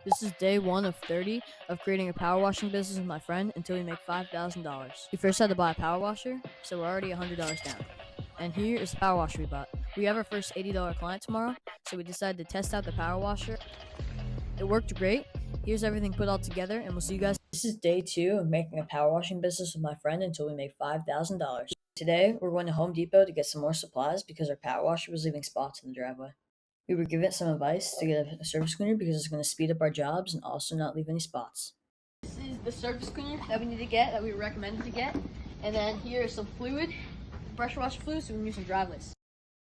This is day 1 of 30 of creating a power washing business with my friend until we make $5,000. We first had to buy a power washer, so we're already $100 down. And here is the power washer we bought. We have our first $80 client tomorrow, so we decided to test out the power washer. It worked great. Here's everything put all together, and we'll see you guys. This is day 2 of making a power washing business with my friend until we make $5,000. Today, we're going to Home Depot to get some more supplies because our power washer was leaving spots in the driveway. We were given some advice to get a surface cleaner because it's going to speed up our jobs and also not leave any spots. This is the surface cleaner that we need to get, that we recommended to get. And then here is some fluid, pressure wash fluid, so we can use some driveways.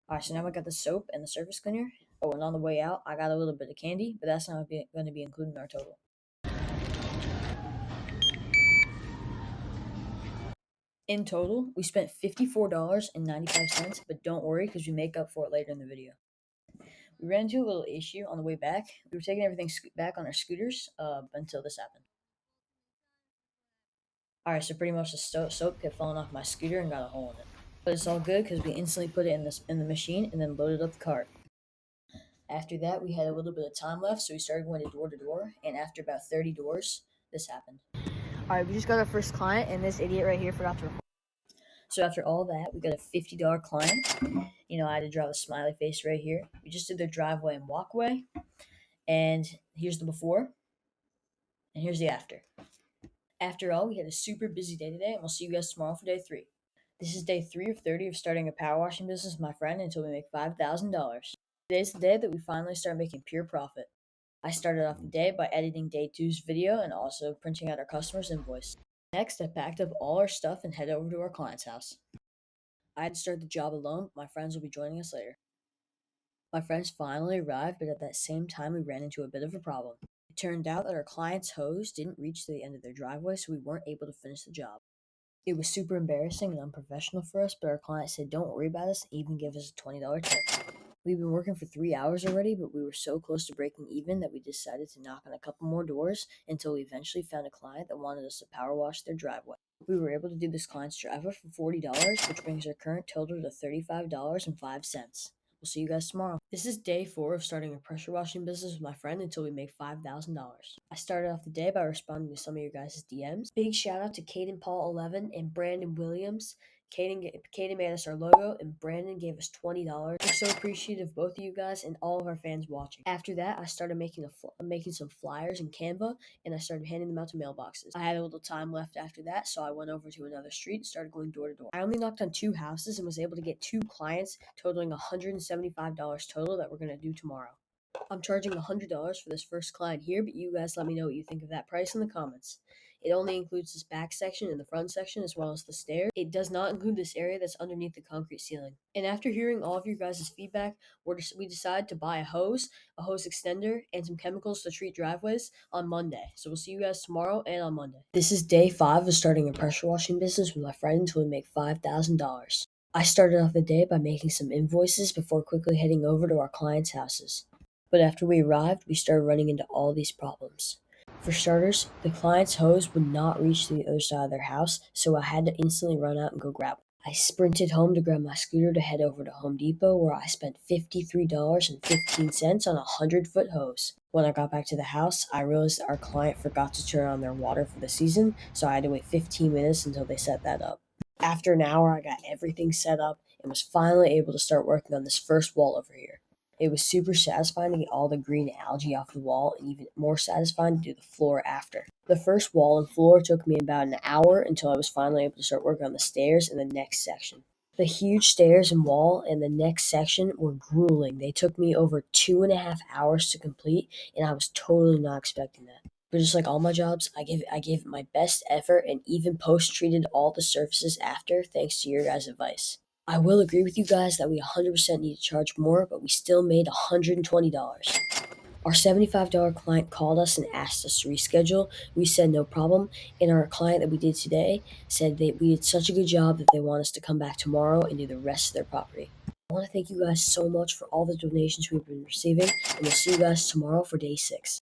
Alright, so now I got the soap and the surface cleaner. Oh, and on the way out, I got a little bit of candy, but that's not going to be included in our total. In total, we spent $54.95, but don't worry because we make up for it later in the video. We ran into a little issue on the way back. We were taking everything back on our scooters until this happened. Alright, so pretty much the soap kept falling off my scooter and got a hole in it. But it's all good because we instantly put it in the machine and then loaded up the cart. After that, we had a little bit of time left, so we started going to door, and after about 30 doors, this happened. Alright, we just got our first client, and this idiot right here forgot to record. So after all that, we got a $50 client. I had to draw the smiley face right here. We just did their driveway and walkway, and here's the before, and here's the after. After all, we had a super busy day today, and we'll see you guys tomorrow for day 3. This is day 3 of 30 of starting a power washing business with my friend until we make $5,000. Today's the day that we finally start making pure profit. I started off the day by editing day 2's video and also printing out our customer's invoice. Next, I packed up all our stuff and headed over to our client's house. I had to start the job alone, but my friends will be joining us later. My friends finally arrived, but at that same time, we ran into a bit of a problem. It turned out that our client's hose didn't reach to the end of their driveway, so we weren't able to finish the job. It was super embarrassing and unprofessional for us, but our client said don't worry about us and even give us a $20 tip. We've been working for 3 hours already, but we were so close to breaking even that we decided to knock on a couple more doors until we eventually found a client that wanted us to power wash their driveway. We were able to do this client's driveway for $40, which brings our current total to $35.05. We'll see you guys tomorrow. This is day 4 of starting a pressure washing business with my friend until we make $5,000. I started off the day by responding to some of your guys' DMs. Big shout out to Caden Paul 11 and Brandon Williams. Caden made us our logo, and Brandon gave us $20. We're so appreciative of both of you guys and all of our fans watching. After that, I started making some flyers in Canva, and I started handing them out to mailboxes. I had a little time left after that, so I went over to another street and started going door to door. I only knocked on 2 houses and was able to get 2 clients, totaling $175 total that we're going to do tomorrow. I'm charging $100 for this first client here, but you guys let me know what you think of that price in the comments. It only includes this back section and the front section as well as the stairs. It does not include this area that's underneath the concrete ceiling. And after hearing all of your guys' feedback, we decided to buy a hose extender, and some chemicals to treat driveways on Monday. So we'll see you guys tomorrow and on Monday. This is day 5 of starting a pressure washing business with my friend until we make $5,000. I started off the day by making some invoices before quickly heading over to our clients' houses. But after we arrived, we started running into all these problems. For starters, the client's hose would not reach to the other side of their house, so I had to instantly run out and go grab it. I sprinted home to grab my scooter to head over to Home Depot, where I spent $53.15 on a 100-foot hose. When I got back to the house, I realized that our client forgot to turn on their water for the season, so I had to wait 15 minutes until they set that up. After an hour, I got everything set up and was finally able to start working on this first wall over here. It was super satisfying to get all the green algae off the wall, and even more satisfying to do the floor after. The first wall and floor took me about an hour until I was finally able to start working on the stairs in the next section. The huge stairs and wall in the next section were grueling. They took me over 2.5 hours to complete, and I was totally not expecting that. But just like all my jobs, I gave it my best effort and even post-treated all the surfaces after, thanks to your guys' advice. I will agree with you guys that we 100% need to charge more, but we still made $120. Our $75 client called us and asked us to reschedule. We said no problem, and our client that we did today said that we did such a good job that they want us to come back tomorrow and do the rest of their property. I want to thank you guys so much for all the donations we've been receiving, and we'll see you guys tomorrow for day 6.